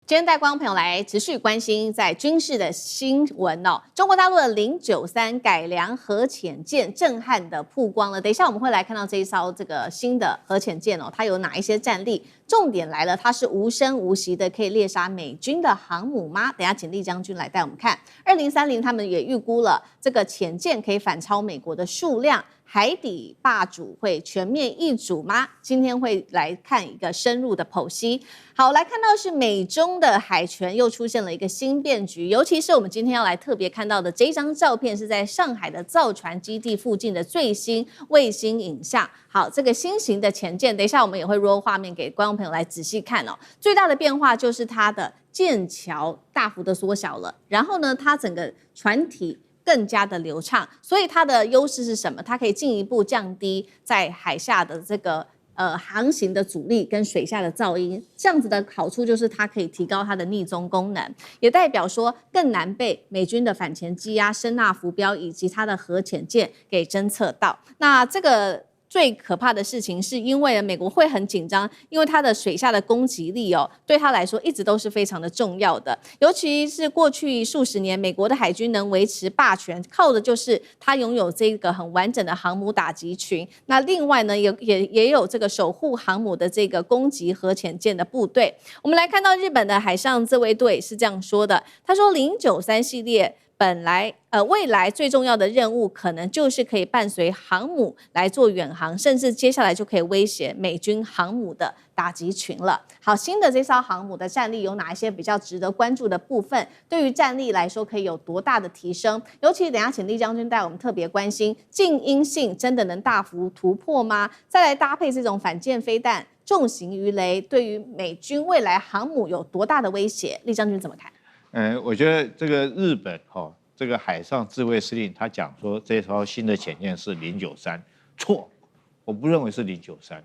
今天帶觀眾朋友來持續關心在軍事的新聞哦。中國大陸的093改良核潛艦震撼的曝光了。等一下我們會來看到這一艘這個新的核潛艦哦，它有哪一些戰力？重點來了，它是無聲無息的可以獵殺美軍的航母嗎？等一下請酈將軍來帶我們看。2030他們也預估了這個潛艦可以反超美國的數量。海底霸主會全面易主嗎？今天會來看一個深入的剖析。好，來看到是美中的海權又出現了一個新變局，尤其是我們今天要來特別看到的這一張照片，是在上海的造船基地附近的最新衛星影像。好，這個新型的潛艦，等一下我們也會 roll 畫面給觀眾朋友來仔細看哦。最大的變化就是它的艦橋大幅的縮小了，然後呢，它整個船體更加的流暢，所以它的優勢是什麼？它可以進一步降低在海下的這個航行的阻力跟水下的噪音。這樣子的好處就是它可以提高它的匿蹤功能，也代表說更難被美軍的反潛機啊、聲納浮標以及它的核潛艦給偵測到。那這個最可怕的事情是因為美國會很緊張，因為它的水下的攻擊力哦，对他來說一直都是非常的重要的。尤其是過去數十年，美國的海軍能維持霸權，靠的就是它擁有這個很完整的航母打擊群。那另外呢，也有這個守護航母的這個攻擊核潛艦的部隊。我們來看到日本的海上自衛隊是這樣說的，他說093系列未來最重要的任務，可能就是可以伴隨航母來做遠航，甚至接下來就可以威脅美軍航母的打擊群了。好，新的這艘航母的戰力有哪一些比較值得關注的部分？對於戰力來說，可以有多大的提升？尤其等一下請酈將軍帶我們特別關心，靜音性真的能大幅突破嗎？再來搭配這種反艦飛彈、重型魚雷，對於美軍未來航母有多大的威脅？酈將軍怎麼看？我覺得這個日本這個海上自衛司令他講說這艘新的潛艦是093，錯，我不認為是093。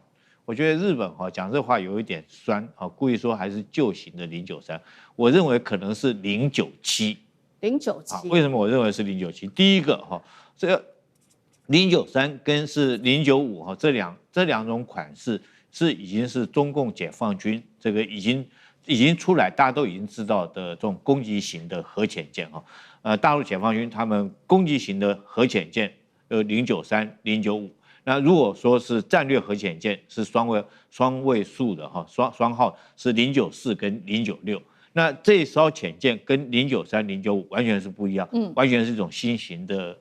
我覺得日本講這話有一點酸，故意說還是舊型的093，我認為可能是097。097，為什麼我認為是097？第一個這個093跟是095這兩種款式已經是中共解放軍這個已經出來，大家都已經知道的这種攻擊型的核潛艦大陸解放軍他們攻擊型的核潛艦有093、095。那如果說是戰略核潛艦是雙位數的雙號是094跟096。那這艘潛艦跟093、095完全是不一樣，完全是一種新型的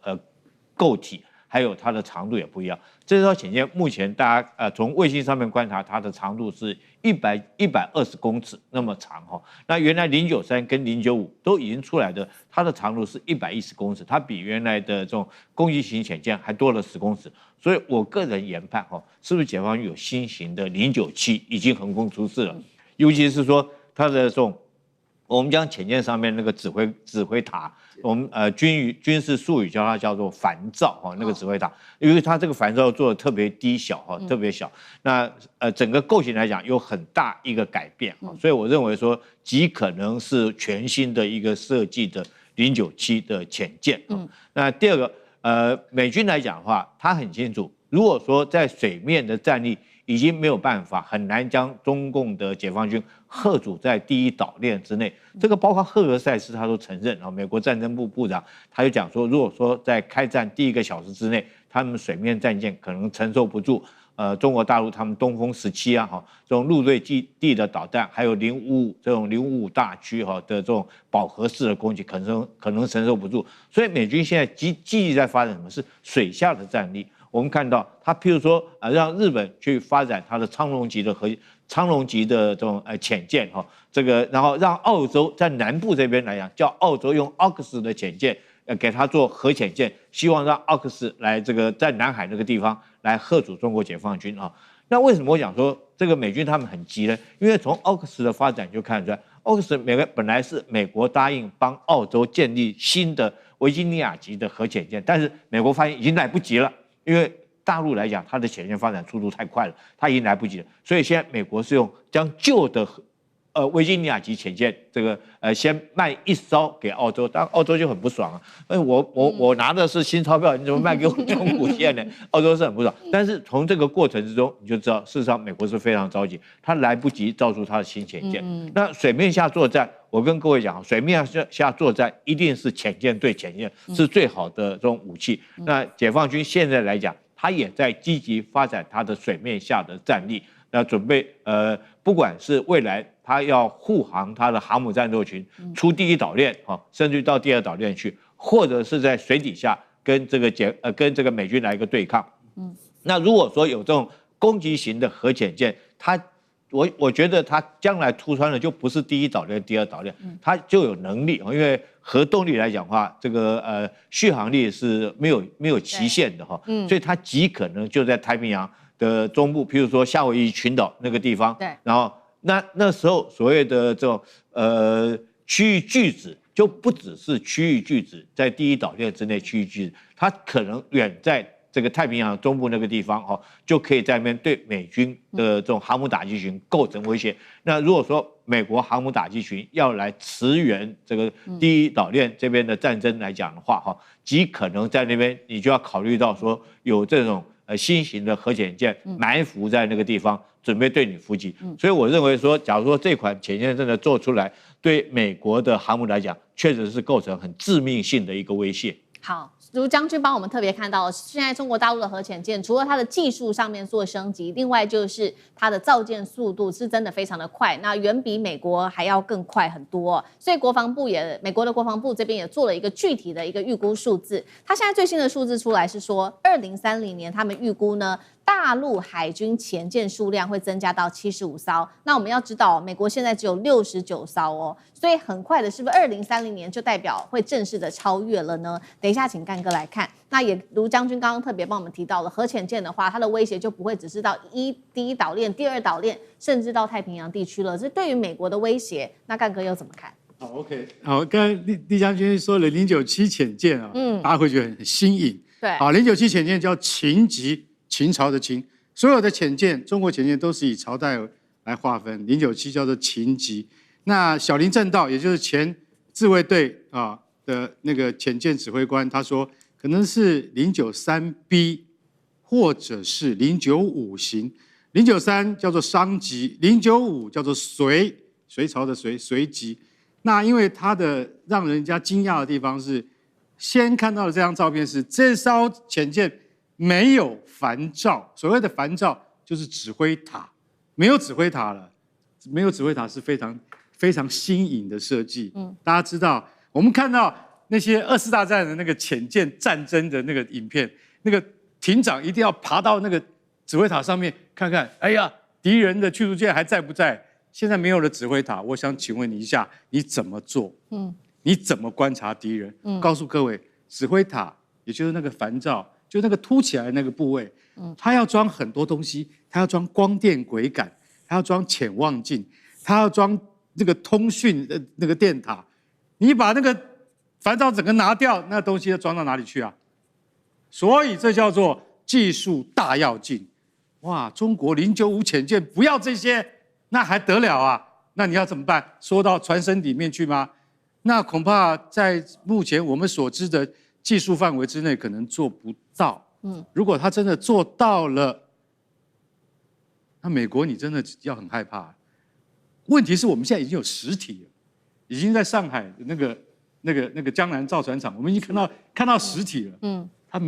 構體。還有它的長度也不一樣。這艘潛艦目前大家從衛星上面觀察，它的長度是120公尺那麼長那原來093跟095都已經出來的，它的長度是110公尺，它比原來的這種攻擊型潛艦還多了10公尺。所以我個人研判是不是解放軍有新型的097已經橫空出世了？尤其是說它的這種。我們講潛艦上面那個指揮塔，我們軍事術語叫做帆罩那個指揮塔，因為它這個帆罩做的特別低小特別小，那整個構型來講有很大一個改變所以我認為說極可能是全新的一個設計的097的潛艦那第二個美軍來講的話，他很清楚，如果說在水面的戰力已經沒有辦法，很難將中共的解放軍嚇阻在第一島鏈之內。這個包括赫爾塞斯他都承認美國戰爭部部長他就講說，如果說在開戰第1個小時之內，他們水面戰艦可能承受不住中國大陸他們東風17這種陸對地的導彈，還有055這種055大驅的這種飽和式的攻擊，可能承受不住。所以美軍現在積極在發展什麼？是水下的戰力。我們看到，他譬如說讓日本去發展它的蒼龍級的這種潛艦這個，然後讓澳洲在南部這邊來講，叫澳洲用奧克斯的潛艦給他做核潛艦，希望讓奧克斯來這個在南海那個地方來嚇阻中國解放軍那為什麼我講說這個美軍他們很急呢？因為從奧克斯的發展就看出來，奧克斯本來是美國答應幫澳洲建立新的維吉尼亞級的核潛艦，但是美國發現已經來不及了。因為大陸來講，它的潛艦發展速度太快了，它已經來不及了，所以現在美國是用將舊的維吉尼亞級潛艦這個先賣1艘給澳洲，當然澳洲就很不爽啊，我拿的是新鈔票，你怎麼賣給我中古艦呢？澳洲是很不爽。但是從這個過程之中，你就知道，事實上美國是非常着急，他來不及造出他的新潛艦。那水面下作戰，我跟各位講，水面下作戰一定是潛艦對潛艦是最好的這種武器。那解放軍現在來講，他也在積極發展他的水面下的戰力。那準備不管是未來他要護航他的航母戰鬥群出第一島鏈甚至到第二島鏈去，或者是在水底下跟這個美軍來一個對抗。那如果說有這種攻擊型的核潛艦，我覺得它將來突穿的就不是第一島鏈、第二島鏈，它就有能力，因為核動力來講的話，這個續航力是沒有極限的所以它極可能就在太平洋的中部，譬如說夏威夷群島那個地方，然後那時候所謂的這種區域拒止，就不只是區域拒止，在第一島鏈之內區域拒止，它可能遠在這個太平洋中部那個地方就可以在那邊對美軍的這種航母打擊群構成威脅。那如果說美國航母打擊群要來馳援這個第一島鏈這邊的戰爭來講的話極可能在那邊你就要考慮到說有這種新型的核潛艦埋伏在那個地方，準備對你伏擊。所以我認為說，假如說這款潛艦真的做出來，對美國的航母來講，確實是構成很致命性的一個威脅。好，盧將軍幫我們特別看到，現在中國大陸的核潛艦，除了它的技術上面做升級，另外就是它的造艦速度是真的非常的快，那遠比美國還要更快很多。所以美國的國防部這邊也做了一個具體的一個預估數字，它現在最新的數字出來是說，2030年他們預估呢，大陸海軍潛艦數量會增加到75艘。那我們要知道，美國現在只有69艘所以很快的，是不是2030年就代表會正式的超越了呢？等一下，請幹哥來看。那也盧將軍剛剛特別幫我們提到了，核潛艦的話，它的威脅就不會只是到第一島鏈、第二島鏈，甚至到太平洋地區了。這對於美國的威脅，那幹哥又怎麼看？好 ，OK， 好，剛才李將軍說了097潛艦大家會覺得很新穎。對，好，097潛艦叫秦級，秦朝的秦，所有的潛艦，中國潛艦都是以朝代來劃分，097叫做秦級。那小林正道，也就是前自衛隊的那個潛艦指揮官，他說可能是093B， 或者是095型。093叫做商級，095叫做隋朝的隋级。那因為它的讓人家驚訝的地方是，先看到的這張照片是這艘潛艦沒有帆罩，所謂的帆罩就是指揮塔，沒有指揮塔了，沒有指揮塔是非常新穎的設計。大家知道，我們看到那些2次大戰的那個潛艦戰爭的那個影片，那個艇長一定要爬到那個指揮塔上面看看，哎呀，敵人的驅逐艦還在不在？現在沒有了指揮塔，我想請問你一下，你怎麼做？你怎麼觀察敵人？告訴各位，指揮塔也就是那個帆罩，就那個凸起來的那個部位，它要裝很多東西，它要裝光電軌桿，它要裝潛望鏡，它要裝這個通訊的那個電塔。你把那個帆罩整個拿掉，那東西要裝到哪裡去啊？所以這叫做技術大躍進。哇，中國095潛艦不要這些，那還得了啊？那你要怎麼辦？縮到船身裡面去嗎？那恐怕在目前我們所知的技術範圍之內，可能做不到。如果他真的做到了，那美國你真的要很害怕。問題是我們現在已經有實體了，已經在上海的那個江南造船廠，我們已經看到實體了。它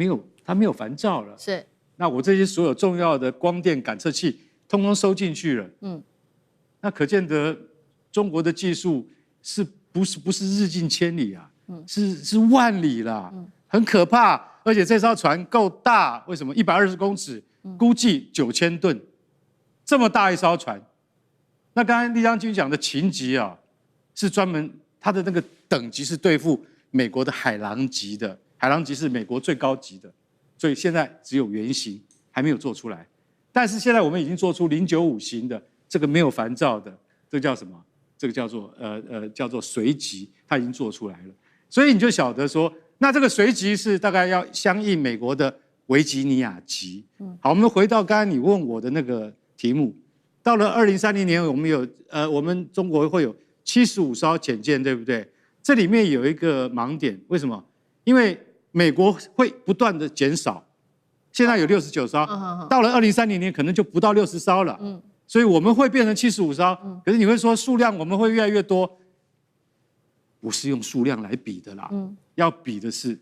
沒有帆罩了。是。那我這些所有重要的光電感測器，通通收進去了。那可見得中國的技術不是日進千里啊，是萬里啦，很可怕。而且這艘船夠大，為什麼120公尺，估計9000噸，這麼大一艘船。那剛才李將軍講的秦級是專門它的那個等級是對付美國的海狼級的，海狼級是美國最高級的。所以現在只有原型還沒有做出來，但是現在我們已經做出095型的這個沒有帆罩的，這個叫什麼？這個叫做隋級，它已經做出來了。所以你就曉得說，那這個隋級是大概要相應美國的維吉尼亞級。好，我們回到剛才你問我的那個題目，到了2030年，我們中國會有75艘潛艦，對不對？這裡面有一個盲點，為什麼？因為美國會不斷的減少，現在有69艘，到了2030年可能就不到60艘了。所以我們會變成75艘。可是你會說數量我們會越來越多，不是用數量來比的啦。要比的是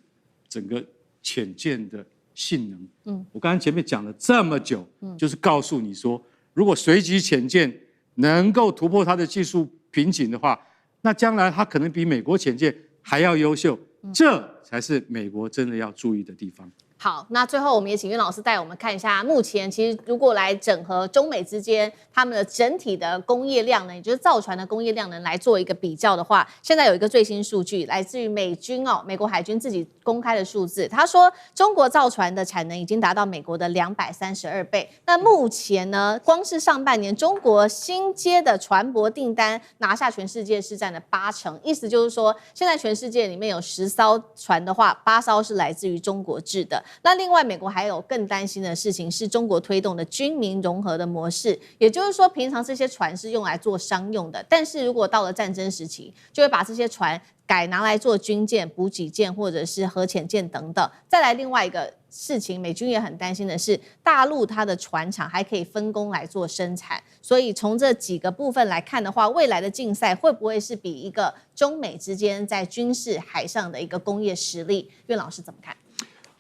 整個潛艦的性能。我剛才前面講了這麼久，就是告訴你說，如果隨擊潛艦能夠突破它的技術瓶頸的話，那將來它可能比美國潛艦還要優秀，這才是美國真的要注意的地方。好，那最後我們也請岳老師帶我們看一下，目前其實如果來整合中美之間他们的整體的工業量呢，也就是造船的工業量能來做一個比較的話，現在有一個最新數據來自於美軍美國海軍自己公開的數字，他說中國造船的產能已經達到美國的232倍。那目前呢，光是上半年中國新接的船舶訂單拿下全世界是佔了80%，意思就是說，現在全世界裡面有10艘船的話，8艘是來自於中國制的。那另外，美國還有更擔心的事情是中國推動的軍民融合的模式，也就是說，平常這些船是用來做商用的，但是如果到了戰爭時期，就會把這些船改拿來做軍艦、補給艦或者是核潛艦等等。再來另外一個事情，美軍也很擔心的是，大陸它的船廠還可以分工來做生產，所以從這幾個部分來看的話，未來的競賽會不會是比一個中美之間在軍事海上的一個工業實力？岳老師怎麼看？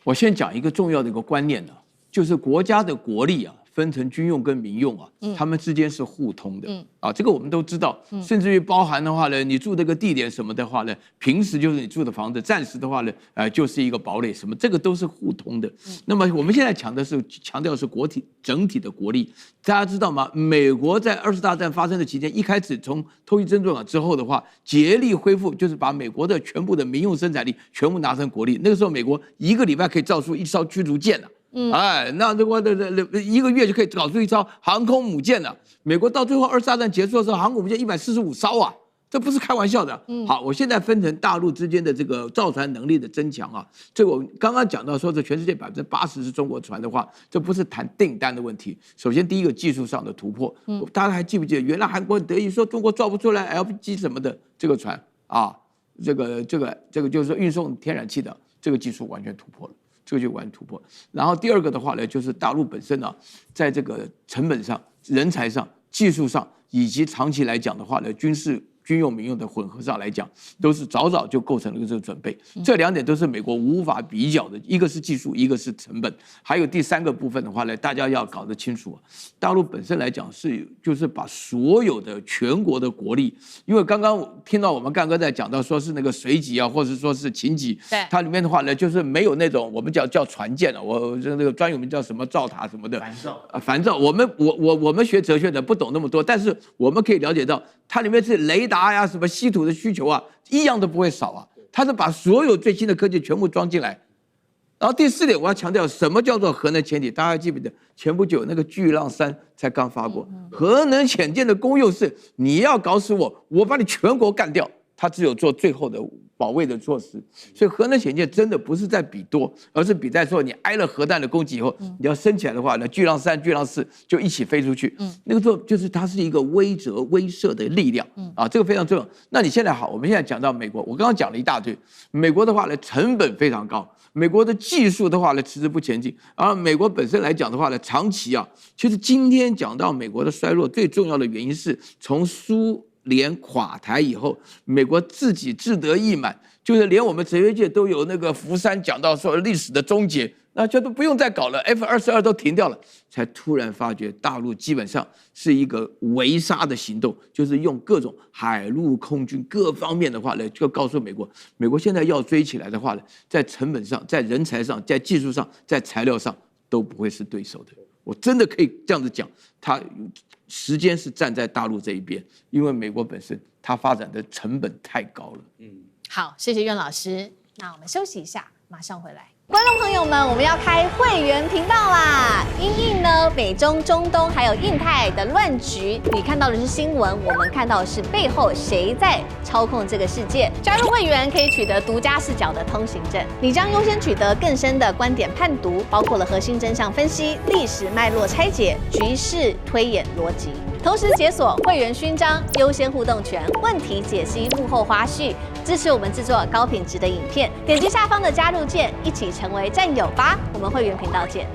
我先講一個重要的一個觀念呢，就是國家的國力啊，分成軍用跟民用啊，他們之間是互通的。這個我們都知道，甚至於包含的話呢，你住這個地點什麼的話呢，平時就是你住的房子，戰時的話呢，就是一個堡壘什麼，這個都是互通的。那麼我們現在強調的是整體的國力，大家知道嗎？美國在2次大戰發生的期間，一開始從偷襲珍珠港之後的話，竭力恢復，就是把美國的全部的民用生產力全部拿成國力。那個時候，美國1個禮拜可以造出1艘驅逐艦了。那這個1個月就可以搞出1艘航空母艦了。美國到最後2次大戰結束的時候，航空母艦145艘啊，這不是開玩笑的。好，我現在分成大陸之間的這個造船能力的增強啊。這個我剛剛講到說，這全世界80%是中國船的話，這不是談訂單的問題。首先，第一個技術上的突破，大家還記不記得原來韓國、德意說中國造不出來 LPG 什麼的這個船啊？這個就是說運送天然氣的這個技術完全突破了。這個就完全突破。然後第二個的話呢，就是大陸本身呢，在這個成本上、人才上、技術上，以及長期來講的話呢，軍用民用的混合上來講，都是早就構成了這個準備。這2點都是美國無法比較的，一個是技術，一個是成本。還有第3個部分的話呢，大家要搞得清楚。大陸本身來講就是把所有的全國的國力，因為剛剛聽到我們幹哥在講到說是那個隨擊啊，或者說是勤擊，它裡面的話呢，就是沒有那種我們叫船艦啊，我那個專有名叫什麼造塔什麼的帆造。我們學哲學的不懂那麼多，但是我們可以了解到，它裡面是雷達呀，什麼稀土的需求啊，一樣都不會少啊。它是把所有最新的科技全部裝進來。然後第4點，我要強調什麼叫做核能潛艇？大家還記不記得前不久那個巨浪3才剛發過，核能潛艦的功用是你要搞死我，我把你全國幹掉。它只有做最後的保衛的措施，所以核能潛艦真的不是在比多，而是比在說你挨了核彈的攻擊以後，你要升起來的話呢，巨浪3、巨浪4就一起飛出去。那個時候就是它是一個威懾的力量啊，這個非常重要。那你現在好，我們現在講到美國，我剛剛講了一大堆，美國的話呢，成本非常高，美國的技術的話呢，遲遲不前進，而美國本身來講的話呢，長期啊，其實今天講到美國的衰落，最重要的原因是從蘇聯垮台以後，美國自己志得意滿，就是連我們哲學界都有那個福山講到說歷史的終結，那就都不用再搞了 ，F-22都停掉了，才突然發覺大陸基本上是一個圍殺的行動，就是用各種海陸空軍各方面的話呢，就告訴美國，美國現在要追起來的話呢，在成本上、在人才上、在技術上、在材料上都不會是對手的。我真的可以這樣子講，他時間是站在大陸這一邊，因為美國本身它發展的成本太高了。好，謝謝苑老師。那我們休息一下，馬上回來。觀眾朋友們，我們要開會員頻道啦！因應呢美中、中東還有印太的亂局，你看到的是新聞，我們看到的是背後誰在操控這個世界。加入會員可以取得獨家視角的通行證，你將優先取得更深的觀點判讀，包括了核心真相分析、歷史脈絡拆解、局勢推演邏輯。同時解鎖會員勳章、優先互動權、問題解析、幕後花絮，支持我們制作高品質的影片。點擊下方的加入鍵，一起成為戰友吧！我們會員頻道見。